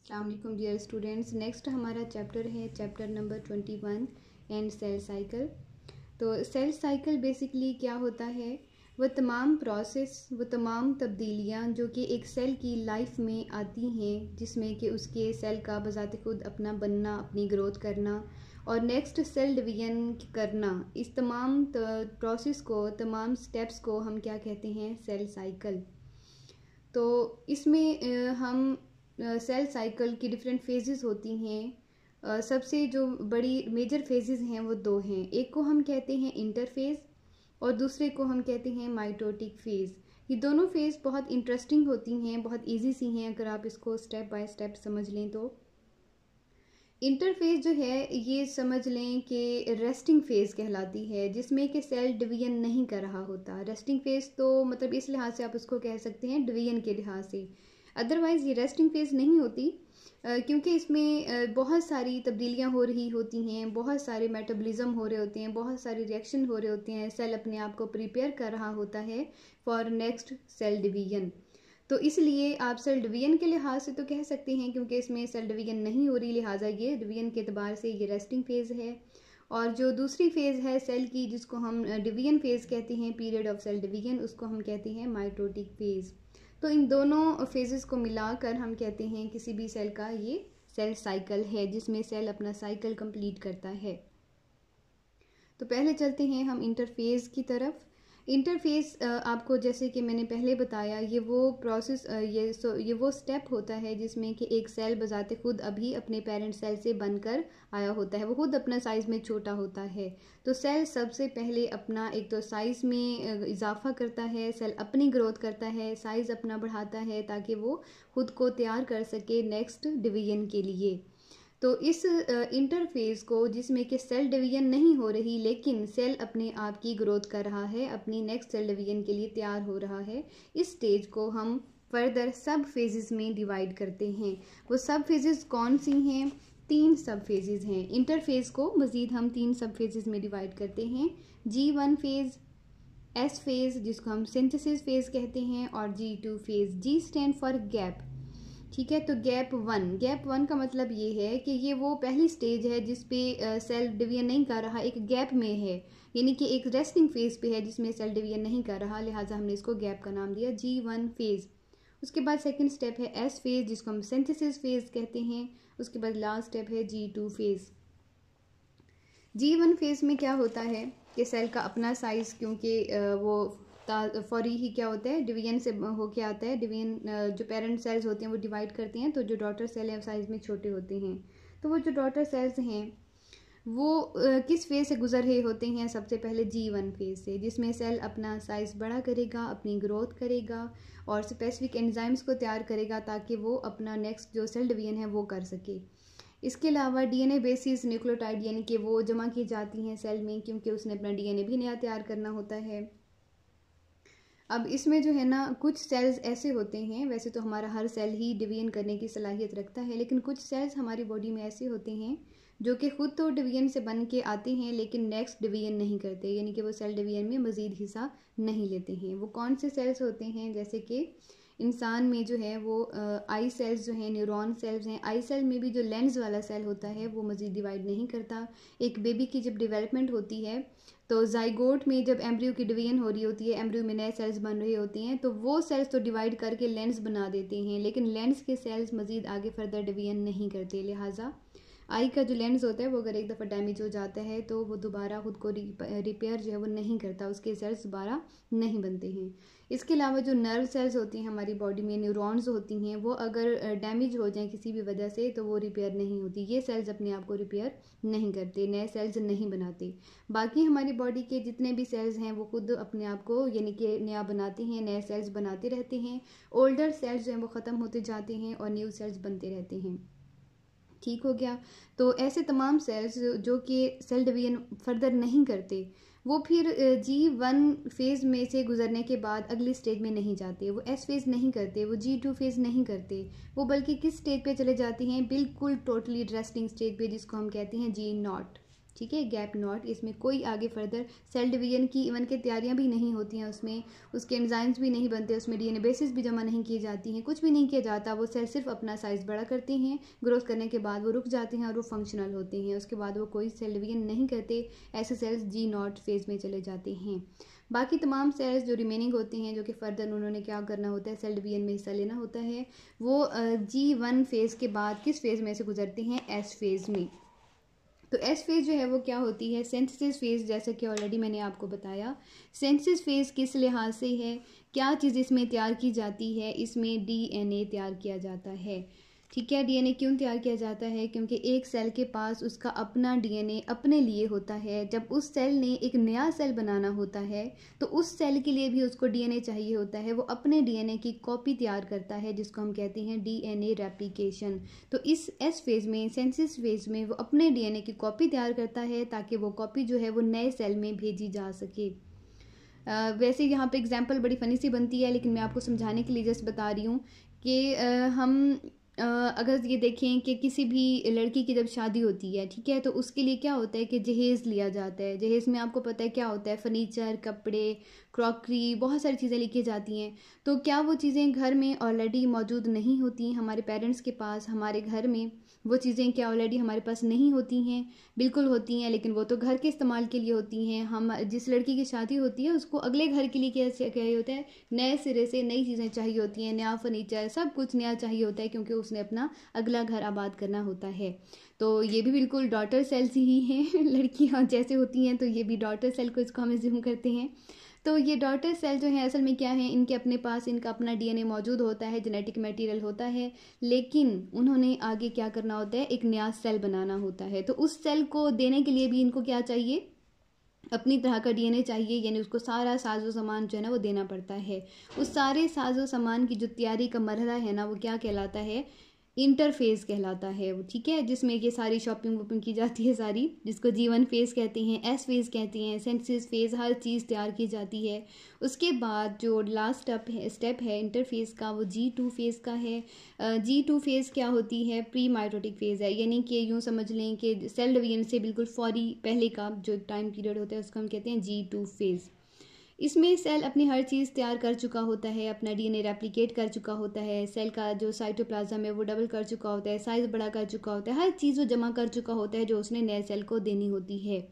अस्सलाम वालेकुम dear students. Next हमारा चैप्टर है chapter number 21 and cell cycle. तो सेल साइकिल बेसिकली क्या होता है, वो तमाम प्रोसेस, वो तमाम तब्दीलियाँ जो कि एक सेल की लाइफ में आती हैं, जिसमें कि उसके सेल का बज़ात खुद अपना बनना, अपनी ग्रोथ करना और नेक्स्ट सेल डिवीजन करना, इस तमाम प्रोसेस को, तमाम स्टेप्स को हम क्या कहते हैं, सेल साइकिल। तो इसमें हम सेल साइकिल की डिफरेंट फेजेस होती हैं। सबसे जो बड़ी मेजर फेजेस हैं वो दो हैं। एक को हम कहते हैं इंटरफेज और दूसरे को हम कहते हैं माइटोटिक फेज़। ये दोनों फेज़ बहुत इंटरेस्टिंग होती हैं, बहुत इजी सी हैं अगर आप इसको स्टेप बाय स्टेप समझ लें तो। इंटरफेज जो है ये समझ लें कि रेस्टिंग फेज़ कहलाती है, जिसमें कि सेल डिवीजन नहीं कर रहा होता। रेस्टिंग फेज़ तो मतलब इस लिहाज से आप उसको कह सकते हैं डिवीजन के लिहाज से, अदरवाइज़ ये रेस्टिंग फेज़ नहीं होती क्योंकि इसमें बहुत सारी तब्दीलियां हो रही होती हैं, बहुत सारे मेटाबॉलिज्म हो रहे होते हैं, बहुत सारे रिएक्शन हो रहे होते हैं। सेल अपने आप को प्रिपेयर कर रहा होता है फॉर नेक्स्ट सेल डिवीजन। तो इसलिए आप सेल डिवीजन के लिहाज से तो कह सकते हैं, क्योंकि इसमें सेल डिवीजन नहीं हो रही, लिहाजा ये डिवीजन के अतबार से ये रेस्टिंग फेज़ है। और जो दूसरी फेज़ है सेल की, जिसको हम डिवीजन फेज़ कहते हैं, पीरियड ऑफ सेल डिवीजन, उसको हम कहते हैं माइटोटिक फेज़। तो इन दोनों फेजेस को मिलाकर हम कहते हैं किसी भी सेल का ये सेल साइकिल है, जिसमें सेल अपना साइकिल कंप्लीट करता है। तो पहले चलते हैं हम इंटरफेज की तरफ। इंटरफेस आपको जैसे कि मैंने पहले बताया, ये वो प्रोसेस, ये वो स्टेप होता है जिसमें कि एक सेल बजाते खुद अभी अपने पेरेंट सेल से बनकर आया होता है, वो खुद अपना साइज़ में छोटा होता है। तो सेल सबसे पहले अपना एक तो साइज़ में इजाफा करता है, सेल अपनी ग्रोथ करता है, साइज़ अपना बढ़ाता है ताकि वो खुद को तैयार कर सके नेक्स्ट डिवीजन के लिए। तो इस इंटरफेज को, जिसमें कि सेल डिवीजन नहीं हो रही लेकिन सेल अपने आप की ग्रोथ कर रहा है, अपनी नेक्स्ट सेल डिवीजन के लिए तैयार हो रहा है, इस स्टेज को हम फर्दर सब फेजेस में डिवाइड करते हैं। वो सब फेजेस कौन सी हैं? 3 सब फेजेस हैं। इंटरफेज को मज़ीद हम 3 सब फेजेस में डिवाइड करते हैं। G1 फेज़, S फेज़ जिसको हम सिंथेसिस फेज़ कहते हैं, और G2 phase. G stand for gap, ठीक है। तो गैप वन का मतलब ये है कि ये वो पहली स्टेज है जिस पे सेल डिवीजन नहीं कर रहा, एक गैप में है, यानी कि एक रेस्टिंग फेज पे है जिसमें सेल डिवीजन नहीं कर रहा, लिहाजा हमने इसको गैप का नाम दिया G1 फेज। उसके बाद सेकंड स्टेप है S फेज, जिसको हम सिंथेसिस फेज कहते हैं। उसके बाद लास्ट स्टेप है G2 फेज। G1 फेज में क्या होता है कि सेल का अपना साइज, क्योंकि वो फौरी ही क्या होता है, डिवीजन से होके आता है। डिवीजन जो पेरेंट सेल्स होते हैं वो डिवाइड करते हैं, तो जो डॉटर सेल है साइज में छोटे होते हैं। तो वो जो डॉटर सेल्स हैं वो किस फेज से गुजर रहे होते हैं? सबसे पहले G1 फेज से, जिसमें सेल अपना साइज बड़ा करेगा, अपनी ग्रोथ करेगा और स्पेसिफिक एंजाइम्स को तैयार करेगा ताकि वो अपना नेक्स्ट जो सेल डिवीजन है वो कर सके। इसके अलावा DNA बेसिस न्यूक्लियोटाइड यानी कि वो जमा की जाती हैं सेल में, क्योंकि उसने अपना DNA भी नया तैयार करना होता है। अब इसमें जो है ना, कुछ सेल्स ऐसे होते हैं, वैसे तो हमारा हर सेल ही डिवीजन करने की सलाहियत रखता है, लेकिन कुछ सेल्स हमारी बॉडी में ऐसे होते हैं जो कि खुद तो डिवीजन से बन के आते हैं लेकिन नेक्स्ट डिवीजन नहीं करते, यानी कि वो सेल डिवीजन में मज़ीद हिस्सा नहीं लेते हैं। वो कौन से सेल्स होते हैं? जैसे कि इंसान में जो है वो आई सेल्स जो हैं, न्यूरॉन सेल्स हैं। आई सेल में भी जो लेंस वाला सेल होता है वो मज़ीद डिवाइड नहीं करता। एक बेबी की जब डेवलपमेंट होती है तो जाइगोट में जब एम्ब्रियो की डिवीजन हो रही होती है, एम्ब्रियो में नए सेल्स बन रहे होते हैं, तो वो सेल्स तो डिवाइड करके लेंस बना देते हैं, लेकिन लेंस के सेल्स मज़ीद आगे फर्दर डिवीजन नहीं करते। लिहाजा आई का जो लेंस होता है वो अगर एक दफ़ा डैमेज हो जाता है तो वो दोबारा खुद को रिपेयर जो है वो नहीं करता, उसके सेल्स दोबारा नहीं बनते हैं। इसके अलावा जो नर्व सेल्स होती हैं हमारी बॉडी में, न्यूरॉन्स होती हैं, वो अगर डैमेज हो जाएं किसी भी वजह से तो वो रिपेयर नहीं होती। ये सेल्स अपने आप को रिपेयर नहीं करते, नए सेल्स नहीं बनाते। बाकी हमारी बॉडी के जितने भी सेल्स हैं वो खुद अपने आप को यानी कि नया बनाते हैं, नए सेल्स बनाते रहते हैं। ओल्डर सेल्स जो हैं वो ख़त्म होते जाते हैं और न्यू सेल्स बनते रहते हैं। ठीक हो गया। तो ऐसे तमाम सेल्स जो कि सेल डिवीजन फर्दर नहीं करते, वो फिर G1 फेज़ में से गुजरने के बाद अगली स्टेज में नहीं जाते, वो S फेज़ नहीं करते, वो G2 फेज़ नहीं करते, वो बल्कि किस स्टेज पे चले जाते हैं? बिल्कुल टोटली रेस्टिंग स्टेज पे, जिसको हम कहते हैं G0। ठीक है, गैप नॉट। इसमें कोई आगे फर्दर सेल डिवीजन की इवन के तैयारियां भी नहीं होती हैं, उसमें उसके एंजाइम्स भी नहीं बनते, उसमें डीएनए बेसिस भी जमा नहीं की जाती हैं, कुछ भी नहीं किया जाता। वो सेल सिर्फ अपना साइज बड़ा करते हैं, ग्रोथ करने के बाद वो रुक जाते हैं और वो फंक्शनल होते हैं। उसके बाद वो कोई सेल डिवीजन नहीं करते, ऐसे सेल्स जी नॉट फेज में चले जाते हैं। बाकी तमाम सेल्स जो रिमेनिंग होती हैं, जो कि फर्दर उन्होंने क्या करना होता है, सेल डिवीजन में हिस्सा लेना होता है, वो G1 फेज़ के बाद किस फेज़ में से गुजरते हैं, एस फेज़ में। तो एस फेज़ जो है वो क्या होती है, सिंथेसिस फेज़, जैसा कि ऑलरेडी मैंने आपको बताया। सिंथेसिस फेज़ किस लिहाज से है, क्या चीज़ इसमें तैयार की जाती है, इसमें डीएनए तैयार किया जाता है। ठीक है, डीएनए क्यों तैयार किया जाता है, क्योंकि एक सेल के पास उसका अपना डीएनए अपने लिए होता है। जब उस सेल ने एक नया सेल बनाना होता है तो उस सेल के लिए भी उसको डीएनए चाहिए होता है। वो अपने डीएनए की कॉपी तैयार करता है, जिसको हम कहते हैं डीएनए रेप्लिकेशन। तो इस एस फेज़ में, सिंथेसिस फेज़ में, वो अपने डीएनए की कॉपी तैयार करता है ताकि वो कॉपी जो है वो नए सेल में भेजी जा सके। वैसे यहाँ पे एग्जांपल बड़ी फ़नी सी बनती है, लेकिन मैं आपको समझाने के लिए जस्ट बता रही हूँ कि हम अगर ये देखें कि किसी भी लड़की की जब शादी होती है, ठीक है, तो उसके लिए क्या होता है कि जहेज़ लिया जाता है। जहेज़ में आपको पता है क्या होता है, फर्नीचर, कपड़े, क्रॉकरी, बहुत सारी चीज़ें लिखी जाती हैं। तो क्या वो चीज़ें घर में ऑलरेडी मौजूद नहीं होती, हमारे पेरेंट्स के पास, हमारे घर में वो चीज़ें क्या ऑलरेडी हमारे पास नहीं होती हैं? बिल्कुल होती हैं, लेकिन वो तो घर के इस्तेमाल के लिए होती हैं। हम जिस लड़की की शादी होती है उसको अगले घर के लिए क्या होता है, नए सिरे से नई चीज़ें चाहिए होती हैं, नया फर्नीचर, सब कुछ नया चाहिए होता है, क्योंकि उसने अपना अगला घर आबाद करना होता है। तो ये भी बिल्कुल डॉटर सेल्स ही हैं लड़कियां जैसे होती हैं, तो ये भी डॉटर सेल को इसको हम एज्यूम करते हैं। तो ये डॉटर सेल जो है असल में क्या है, इनके अपने पास इनका अपना डीएनए मौजूद होता है, जेनेटिक मटेरियल होता है, लेकिन उन्होंने आगे क्या करना होता है, एक नया सेल बनाना होता है। तो उस सेल को देने के लिए भी इनको क्या चाहिए, अपनी तरह का डीएनए चाहिए, यानी उसको सारा साजो सामान जो है ना वो देना पड़ता है। उस सारे साजो सामान की जो तैयारी का मरहला है ना, वो क्या कहलाता है, इंटरफेस कहलाता है वो। ठीक है, जिसमें ये सारी शॉपिंग वॉपिंग की जाती है सारी, जिसको G1 फेज़ कहते हैं, एस फेज़ कहते हैं, सिंथेसिस फेज़, हर चीज़ तैयार की जाती है। उसके बाद जो लास्ट स्टेप है इंटरफेस का, वो G2 फेज़ का है। G2 फेज़ क्या होती है, प्री माइटोटिक फेज़ है, यानी कि यूँ समझ लें कि सेल डिवीजन से बिल्कुल फौरी पहले का जो टाइम पीरियड होता है उसको हम कहते हैं G2 फेज़। इसमें सेल अपनी हर चीज़ तैयार कर चुका होता है, अपना डीएनए रेप्लिकेट कर चुका होता है, सेल का जो साइटोप्लाज्म है वो डबल कर चुका होता है, साइज़ बड़ा कर चुका होता है, हर चीज़ वो जमा कर चुका होता है जो उसने नए सेल को देनी होती है।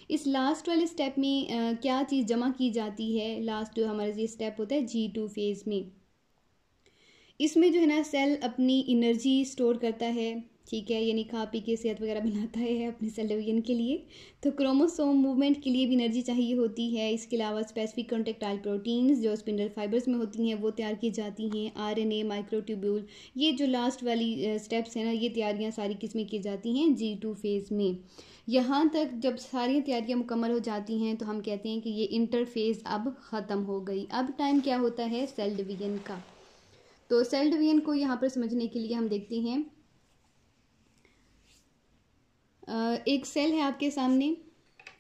इस लास्ट वाले स्टेप में क्या चीज़ जमा की जाती है, लास्ट जो हमारा ये स्टेप होता है G2 फेज़ में, इसमें जो है ना सेल अपनी एनर्जी स्टोर करता है। ठीक है, यानी खा पी के सेहत वगैरह बनाता है अपने सेल डिवीजन के लिए। तो क्रोमोसोम मूवमेंट के लिए भी एनर्जी चाहिए होती है। इसके अलावा स्पेसिफिक कॉन्टेक्टाइल प्रोटीन्स जो स्पिंडल फाइबर्स में होती हैं वो तैयार की जाती हैं। आरएनए, माइक्रोट्यूब्यूल, ये जो लास्ट वाली स्टेप्स हैं ना, ये तैयारियां सारी किसमें की जाती हैं, G2 फेज़ में। यहाँ तक जब सारी तैयारियां मुकम्मल हो जाती हैं तो हम कहते हैं कि ये इंटरफेज़ अब ख़त्म हो गई। अब टाइम क्या होता है, सेल डिवीजन का। तो सेल डिवीजन को यहाँ पर समझने के लिए हम देखते हैं, एक सेल है आपके सामने,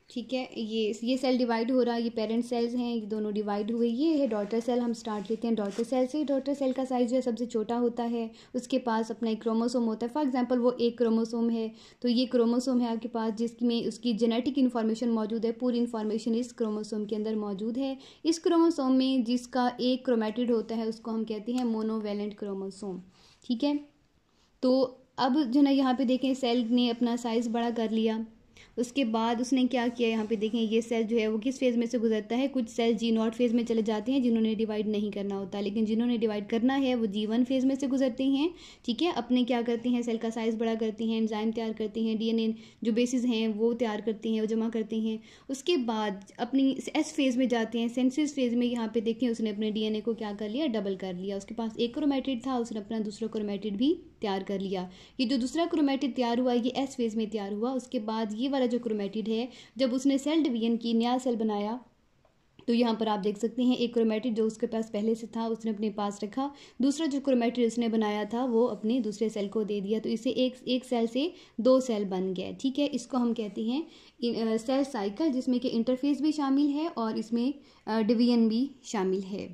ठीक है, ये सेल डिवाइड हो रहा है, ये पेरेंट सेल्स हैं, ये दोनों डिवाइड हुए, ये है डॉटर सेल। हम स्टार्ट लेते हैं डॉटर सेल से। डॉटर सेल का साइज जो है सबसे छोटा होता है, उसके पास अपना एक क्रोमोसोम होता है। फॉर एग्जांपल वो एक क्रोमोसोम है, तो ये क्रोमोसोम है आपके पास जिसमें उसकी जेनेटिक इन्फॉर्मेशन मौजूद है, पूरी इन्फॉर्मेशन इस क्रोमोसोम के अंदर मौजूद है। इस क्रोमोसोम में जिसका एक क्रोमेटिड होता है उसको हम कहते हैं मोनोवैलेंट क्रोमोसोम। ठीक है, तो अब जो ना यहाँ पे देखें सेल ने अपना साइज़ बड़ा कर लिया, उसके बाद उसने क्या किया, यहाँ पे देखें ये सेल जो है वो किस फेज़ में से गुजरता है, कुछ सेल G0 फेज़ में चले जाते हैं जिन्होंने डिवाइड नहीं करना होता, लेकिन जिन्होंने डिवाइड करना है वो G1 फेज़ में से गुजरते हैं। ठीक है, अपने क्या करते हैं, सेल का साइज़ बड़ा करते हैं, एंजाइम तैयार करते हैं, डीएनए जो बेसिस हैं वो तैयार करते हैं, वो जमा करते हैं। उसके बाद अपनी एस फेज़ में जाते हैं, सिंथेसिस फेज़ में। यहाँ पे देखें उसने अपने डीएनए को क्या कर लिया, डबल कर लिया। उसके पास एक क्रोमेटिड था, उसने अपना दूसरा क्रोमेटिड भी तैयार कर लिया। ये जो दूसरा क्रोमेटिड तैयार हुआ ये एस फेज़ में तैयार हुआ। उसके बाद ये वाला जो क्रोमेटिड है, जब उसने सेल डिवीजन की, नया सेल बनाया, तो यहाँ पर आप देख सकते हैं एक क्रोमेटिड जो उसके पास पहले से था उसने अपने पास रखा, दूसरा जो क्रोमेटिड उसने बनाया था वो अपने दूसरे सेल को दे दिया, तो इससे एक सेल से दो सेल बन गए। ठीक है, इसको हम कहते हैं सेल साइकिल, जिसमें कि इंटरफेस भी शामिल है और इसमें डिवीजन भी शामिल है।